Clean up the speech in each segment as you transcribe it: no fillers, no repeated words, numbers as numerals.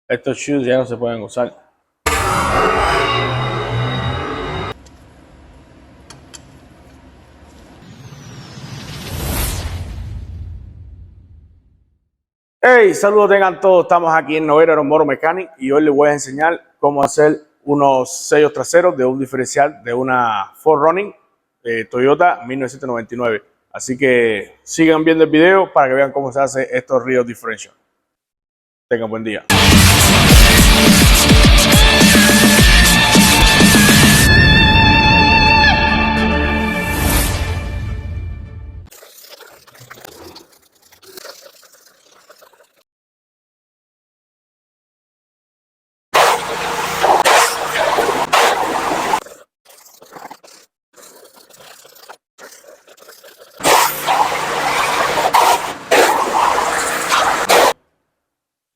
Estos shoes ya no se pueden usar. Hey, saludos tengan todos. Estamos aquí en Noguera Moro Mechanic y hoy les voy a enseñar cómo hacer unos sellos traseros de un diferencial de una 4Running Toyota 1999. Así que sigan viendo el video para que vean cómo se hace estos ríos differential. Tengan buen día.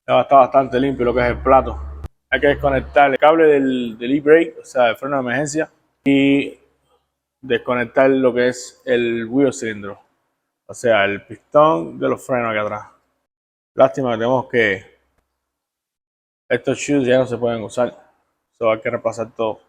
Ya está bastante limpio lo que es el plato. Hay que desconectar el cable del e-brake, o sea, el freno de emergencia, y desconectar lo que es el wheel cilindro, o sea, el pistón de los frenos acá atrás. Lástima que tenemos que estos shoes ya no se pueden usar, so hay que repasar todo.